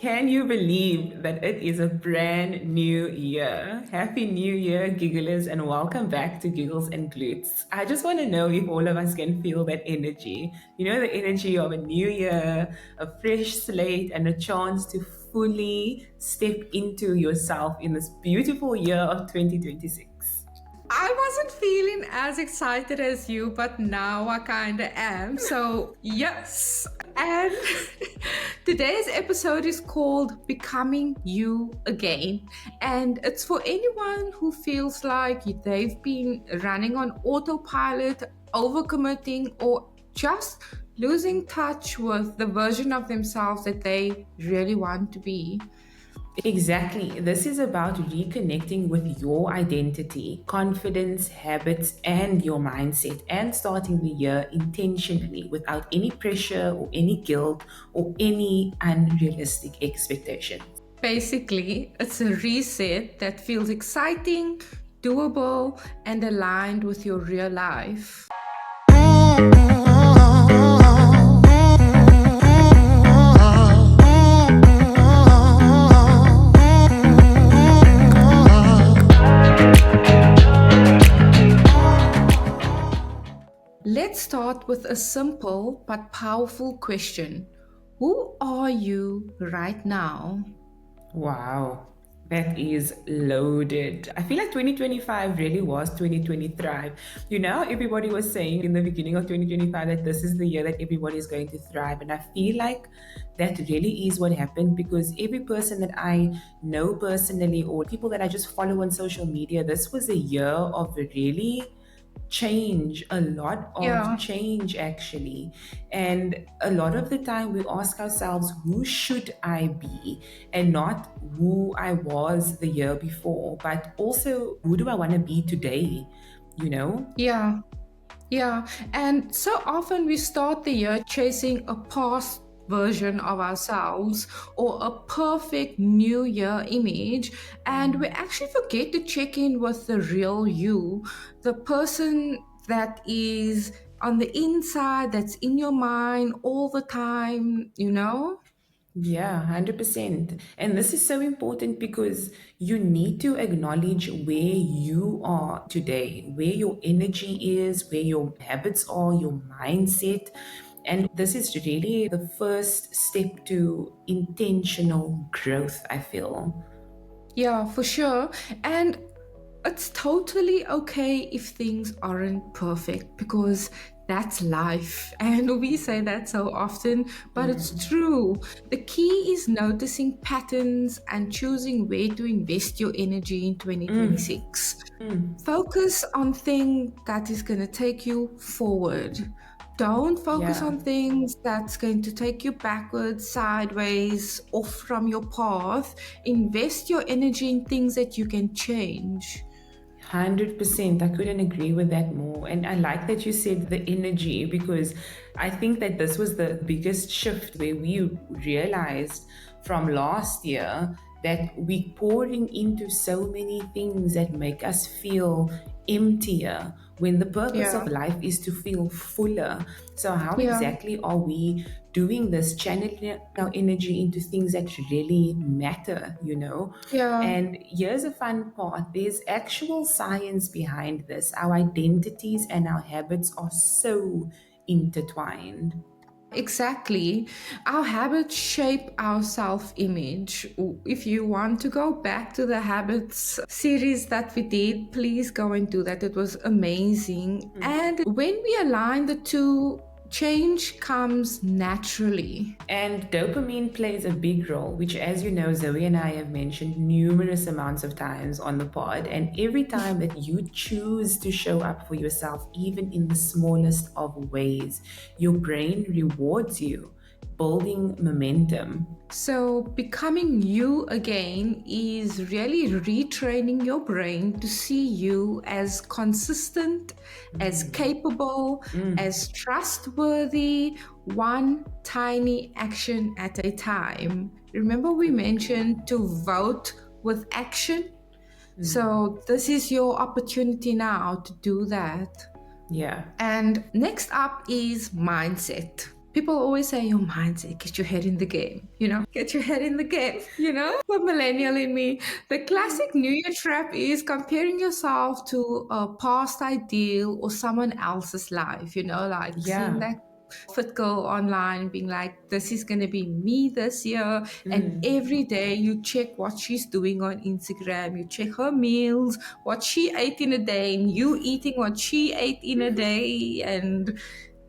Can you believe that it is a brand new year? Happy New Year, Gigglers, and welcome back to Giggles and Glutes. I just want to know if all of us can feel that energy. You know, the energy of a new year, a fresh slate, and a chance to fully step into yourself in this beautiful year of 2026. I wasn't feeling as excited as you, but now I kind of am. So, yes. And today's episode is called Becoming You Again. And it's for anyone who feels like they've been running on autopilot, overcommitting, or just losing touch with the version of themselves that they really want to be. Exactly. This is about reconnecting with your identity, confidence, habits, and your mindset, and starting the year intentionally without any pressure or any guilt or any unrealistic expectations. Basically, it's a reset that feels exciting, doable, and aligned with your real life. Let's start with a simple but powerful question. Who are you right now? Wow, that is loaded. I feel like 2025 really was 2020 thrive. You know, everybody was saying in the beginning of 2025 that this is the year that everybody is going to thrive. And I feel like that really is what happened because every person that I know personally or people that I just follow on social media, this was a year of really change, a lot of Yeah, change actually. And a lot of the time we ask ourselves, who should I be? And not who I was the year before, but also who do I want to be today? You know? yeah. Yeah, and so often we start the year chasing a past version of ourselves or a perfect new year image, and we actually forget to check in with the real you, the person that is on the inside, that's in your mind all the time, you know? Yeah, 100%. And this is so important because you need to acknowledge where you are today, where your energy is, where your habits are, your mindset. And this is really the first step to intentional growth, I feel. Yeah, for sure. And it's totally okay if things aren't perfect because that's life. And we say that so often, but it's true. The key is noticing patterns and choosing where to invest your energy in 2026. Focus on things that is going to take you forward. Don't focus Yeah. on things that's going to take you backwards, sideways, off from your path. Invest your energy in things that you can change. 100%. I couldn't agree with that more. And I like that you said the energy because I think that this was the biggest shift where we realized from last year that we pouring into so many things that make us feel emptier when the purpose Yeah, of life is to feel fuller. So, how yeah, exactly are we doing this, channeling our energy into things that really matter, you know? yeah. And here's a fun part, there's actual science behind this. Our identities and our habits are so intertwined. Exactly. Our habits shape our self image. If you want to go back to the habits series that we did, please go and do that. It was amazing. And when we align the two, change comes naturally. And dopamine plays a big role, which, as you know, Zoe and I have mentioned numerous amounts of times on the pod. And every time that you choose to show up for yourself, even in the smallest of ways, your brain rewards you, building momentum. So, becoming you again is really retraining your brain to see you as consistent, as capable, as trustworthy, one tiny action at a time. Remember, we mentioned to vote with action? So, this is your opportunity now to do that. Yeah. And next up is mindset. People always say your mindset, get your head in the game, get your head in the game, The millennial in me. The classic New Year trap is comparing yourself to a past ideal or someone else's life, like seeing Yeah. that fit girl online being like, this is going to be me this year. And every day you check what she's doing on Instagram, you check her meals, what she ate in a day, and you eating what she ate in a day. And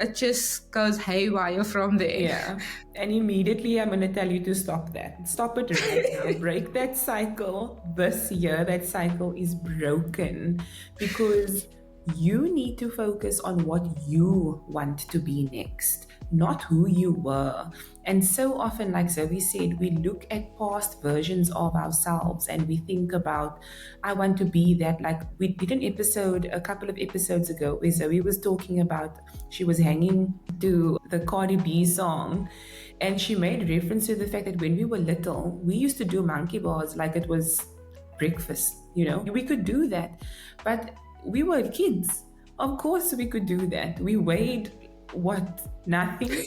it just goes haywire from there. Yeah. And immediately I'm going to tell you to stop that. Stop it right now. Break that cycle this year. That cycle is broken because you need to focus on what you want to be next, not who you were. And so often, like Zoe said, we look at past versions of ourselves and we think about, I want to be that. Like we did an episode a couple of episodes ago where Zoe was talking about she was hanging to the Cardi B song. And she made reference to the fact that when we were little, we used to do monkey bars like it was breakfast. We could do that. But we were kids. Of course, we could do that. We weighed what? Nothing.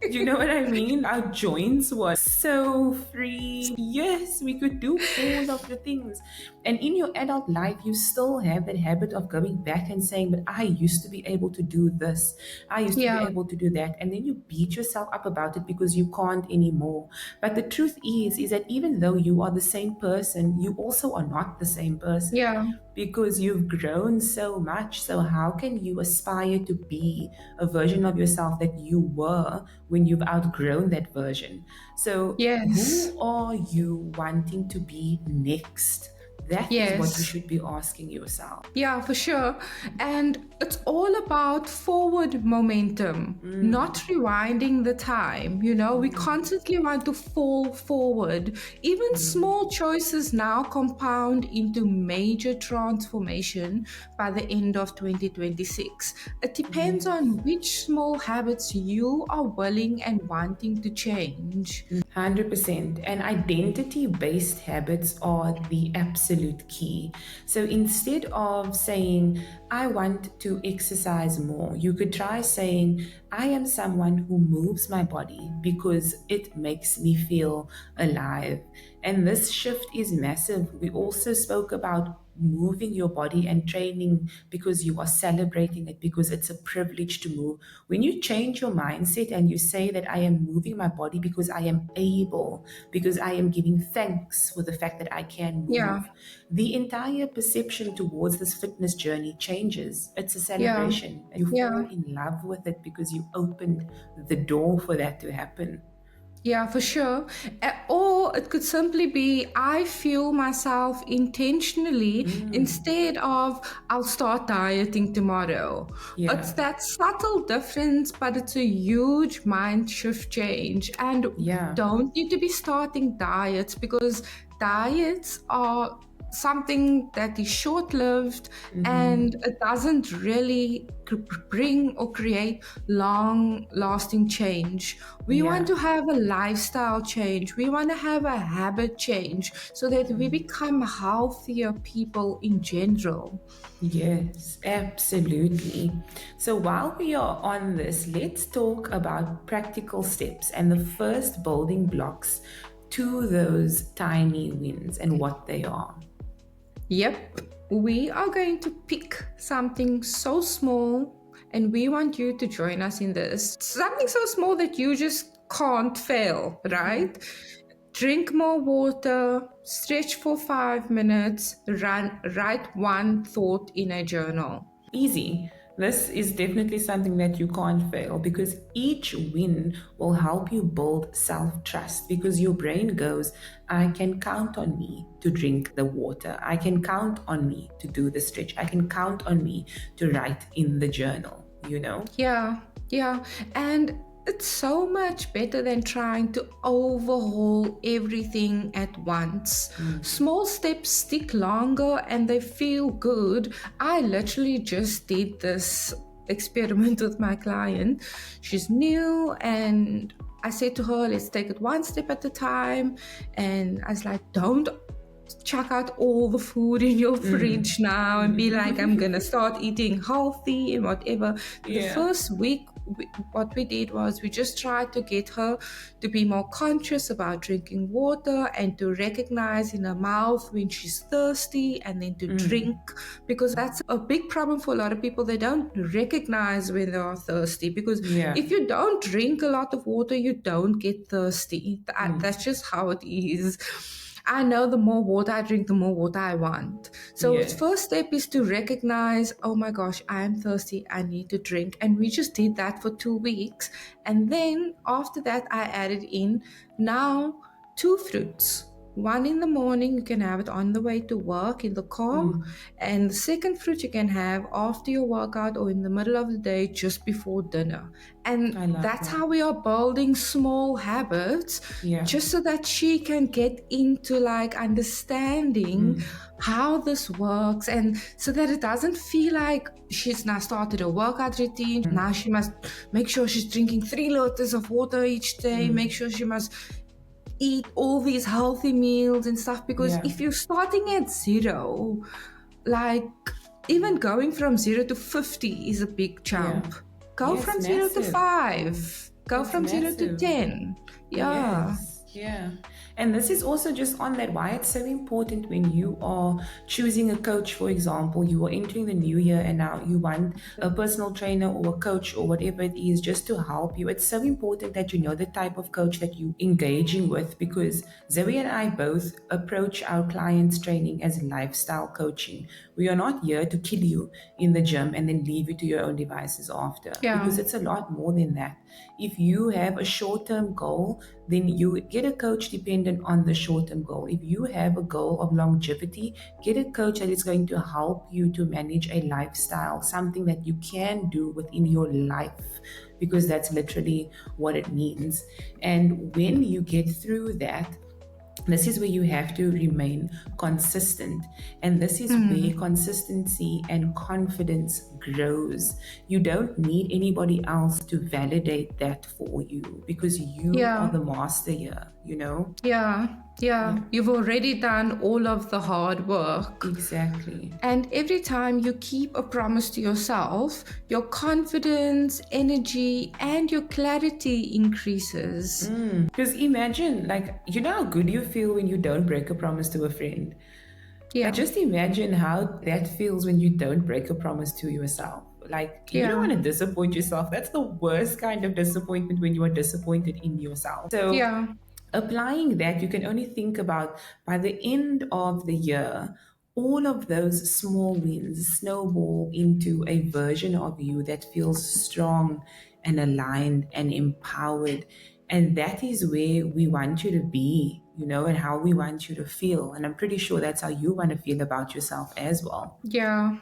Do you know what I mean? Our joints were so free. Yes, we could do all of the things. And in your adult life, you still have that habit of going back and saying, but I used to be able to do this. I used to be Yeah, able to do that. And then you beat yourself up about it because you can't anymore. But the truth is that even though you are the same person, you also are not the same person. yeah, Because you've grown so much. So, how can you aspire to be a version of yourself that you were when you've outgrown that version? So, yes, who are you wanting to be next? That is what you yes. should be asking yourself. Yeah, for sure. And it's all about forward momentum, not rewinding the time. We constantly want to fall forward. Even small choices now compound into major transformation by the end of 2026. It depends on which small habits you are willing and wanting to change. 100%. And identity based habits are the absolute key. So instead of saying, I want to exercise more, you could try saying, I am someone who moves my body because it makes me feel alive. And this shift is massive. We also spoke about moving your body and training because you are celebrating it, because it's a privilege to move. When you change your mindset and you say that I am moving my body because I am able, because I am giving thanks for the fact that I can Yeah, move, the entire perception towards this fitness journey changes. It's a yeah, celebration. You yeah. fall in love with it because you opened the door for that to happen. Yeah, for sure. Or it could simply be I fuel myself intentionally instead of I'll start dieting tomorrow. It's Yeah. that subtle difference, but it's a huge mind shift change. And Yeah. don't need to be starting diets because diets are something that is short lived and it doesn't really bring or create long lasting change. We want Yeah. to have a lifestyle change, we want to have a habit change so that we become healthier people in general. Yes, absolutely. So while we are on this, let's talk about practical steps and the first building blocks to those tiny wins and what they are. Yep, we are going to pick something so small and we want you to join us in this. Something so small that you just can't fail, right? Drink more water, stretch for 5 minutes, write one thought in a journal. Easy. This is definitely something that you can't fail because each win will help you build self trust because your brain goes, I can count on me to drink the water. I can count on me to do the stretch. I can count on me to write in the journal. Yeah, yeah. And it's so much better than trying to overhaul everything at once. Small steps stick longer and they feel good. I literally just did this experiment with my client. She's new and I said to her, let's take it one step at a time. And I was like, don't chuck out all the food in your fridge now and be like, I'm gonna start eating healthy and whatever. The Yeah. first week what we did was we just tried to get her to be more conscious about drinking water and to recognize in her mouth when she's thirsty and then to drink, because that's a big problem for a lot of people. They don't recognize when they are thirsty, because Yeah. if you don't drink a lot of water, you don't get thirsty. That's just how it is. I know the more water I drink, the more water I want. So Yeah. the first step is to recognize, oh my gosh, I am thirsty, I need to drink. And we just did that for 2 weeks. And then after that, I added in now 2 fruits. One in the morning, you can have it on the way to work in the car. And the second fruit you can have after your workout or in the middle of the day just before dinner. And I love that's that. how we are building small habits, Yeah. just so that she can get into like understanding how this works, and so that it doesn't feel like she's now started a workout routine. Now she must make sure she's drinking 3 liters of water each day, make sure she must eat all these healthy meals and stuff, because Yeah. if you're starting at 0, like even going from 0 to 50 is a big jump. Go Yes, from 0 to massive. 5, go It's from 0 to massive. 10. Yes, yeah. And this is also just on that why it's so important when you are choosing a coach, for example, you are entering the new year and now you want a personal trainer or a coach or whatever it is just to help you. It's so important that you know the type of coach that you engaging with, because Zoe and I both approach our clients' training as lifestyle coaching. We are not here to kill you in the gym and then leave you to your own devices after, because it's a lot more than that. If you have a short-term goal, then you get a coach dependent on the short-term goal. If you have a goal of longevity, get a coach that is going to help you to manage a lifestyle, something that you can do within your life, because that's literally what it means. And when you get through that, this is where you have to remain consistent. And this is where consistency and confidence grows. You don't need anybody else to validate that for you, because you are the master here, you know? Yeah, you've already done all of the hard work. Exactly. And every time you keep a promise to yourself, your confidence, energy, and your clarity increases. Because imagine, like, you know how good you feel when you don't break a promise to a friend? Yeah. Like, just imagine how that feels when you don't break a promise to yourself. Like, you don't want to disappoint yourself. That's the worst kind of disappointment, when you are disappointed in yourself. So, applying that, you can only think about by the end of the year, all of those small wins snowball into a version of you that feels strong and aligned and empowered. And that is where we want you to be, you know, and how we want you to feel. And I'm pretty sure that's how you want to feel about yourself as well. Yeah.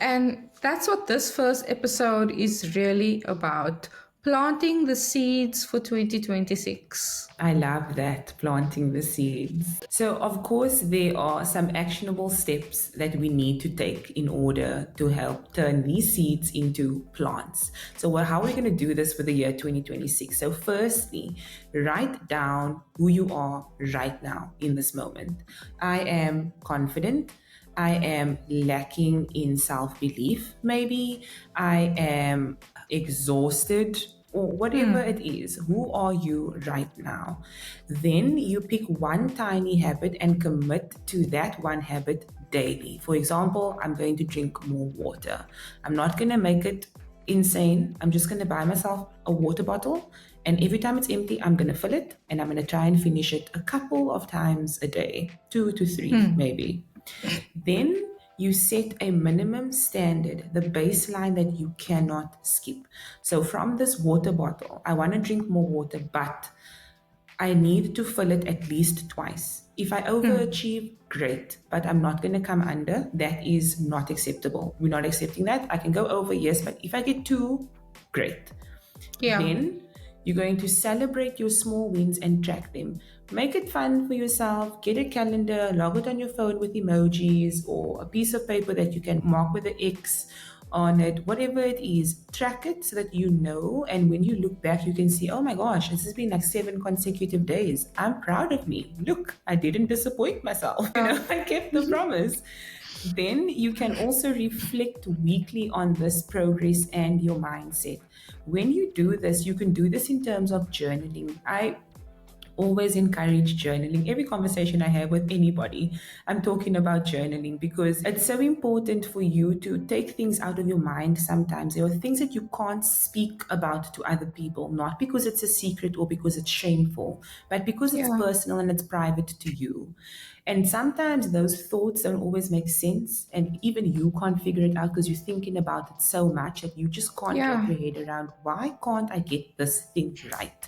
And that's what this first episode is really about, planting the seeds for 2026. I love that, planting the seeds. So, of course, there are some actionable steps that we need to take in order to help turn these seeds into plants. So, how are we going to do this for the year 2026? So, firstly, write down who you are right now in this moment. I am confident. I am lacking in self belief, maybe. I am exhausted, or whatever it is. Who are you right now? Then you pick one tiny habit and commit to that one habit daily. For example, I'm going to drink more water. I'm not going to make it insane. I'm just going to buy myself a water bottle, and every time it's empty, I'm going to fill it, and I'm going to try and finish it a couple of times a day, 2 to 3 maybe. Then you set a minimum standard, the baseline that you cannot skip. So from this water bottle, I want to drink more water, but I need to fill it at least twice. If I overachieve, great, but I'm not going to come under. That is not acceptable. We're not accepting that. I can go over, yes, but if I get 2, great. Then you're going to celebrate your small wins and track them. Make it fun for yourself. Get a calendar, log it on your phone with emojis or a piece of paper that you can mark with an X on it, whatever it is, track it so that you know. And when you look back, you can see, oh my gosh, this has been like 7 consecutive days. I'm proud of me. Look, I didn't disappoint myself. I kept the promise. Then you can also reflect weekly on this progress and your mindset. When you do this, you can do this in terms of journaling. I always encourage journaling. Every conversation I have with anybody, I'm talking about journaling because it's so important for you to take things out of your mind sometimes. There are things that you can't speak about to other people, not because it's a secret or because it's shameful, but because it's Yeah. personal and it's private to you. And sometimes those thoughts don't always make sense, and even you can't figure it out because you're thinking about it so much that you just can't wrap Yeah. your head around why can't I get this thing right?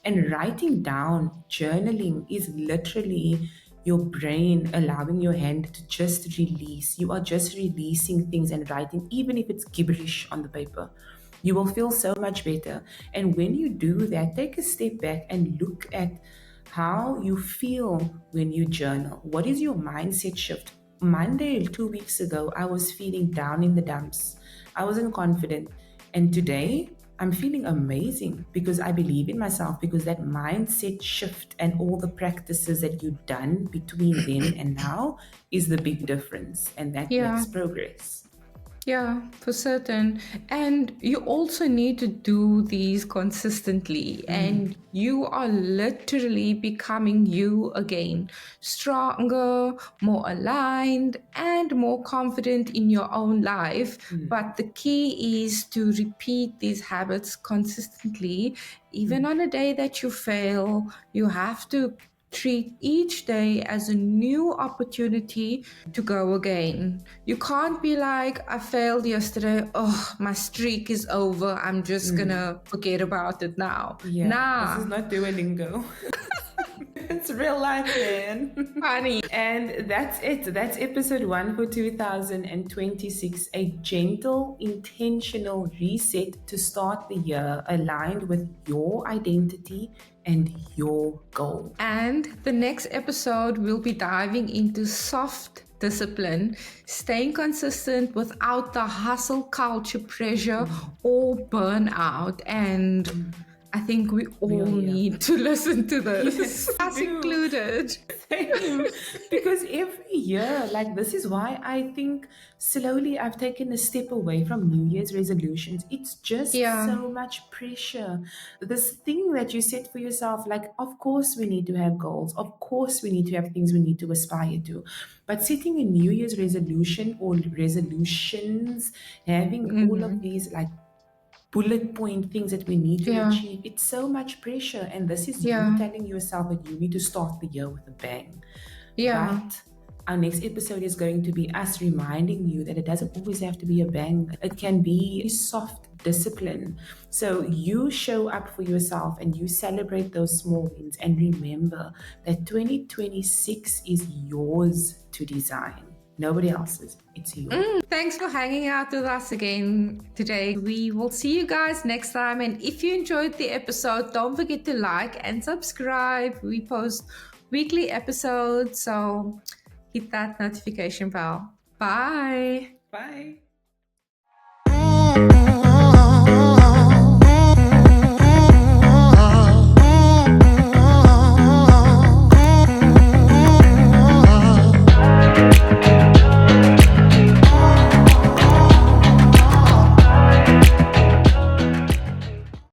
And writing down, journaling is literally your brain allowing your hand to just release. You are just releasing things and writing, even if it's gibberish on the paper. You will feel so much better. And when you do that, take a step back and look at how you feel when you journal. What is your mindset shift? Monday, 2 weeks ago, I was feeling down in the dumps. I wasn't confident. And today, I'm feeling amazing because I believe in myself, because that mindset shift and all the practices that you've done between then and now is the big difference. And that Yeah. makes progress. Yeah, for certain. And you also need to do these consistently. And you are literally becoming you again, stronger, more aligned, and more confident in your own life. But the key is to repeat these habits consistently. Even on a day that you fail, you have to treat each day as a new opportunity to go again. You can't be like, I failed yesterday. Oh, my streak is over. I'm just gonna forget about it now. Yeah, this is Nah, not Duolingo. It's real life, man. funny. And that's it. That's episode 1 for 2026. A gentle, intentional reset to start the year aligned with your identity and your goal. And the next episode, we'll be diving into soft discipline, staying consistent without the hustle culture pressure or burnout. And I think we all need to listen to this, Yes, us do. included. Same. Because every year, like, this is why I think slowly I've taken a step away from New Year's resolutions. It's just so much pressure. This thing that you set for yourself, like, of course we need to have goals. Of course we need to have things we need to aspire to. But setting a New Year's resolution or resolutions, having all of these like bullet point things that we need to achieve, it's so much pressure. And this is you telling yourself that you need to start the year with a bang. But our next episode is going to be us reminding you that it doesn't always have to be a bang. It can be soft discipline. So you show up for yourself and you celebrate those small wins, and remember that 2026 is yours to design. Nobody else's. It's yours. Thanks for hanging out with us again today. We will see you guys next time. And if you enjoyed the episode, don't forget to like and subscribe. We post weekly episodes, so hit that notification bell. Bye. Bye.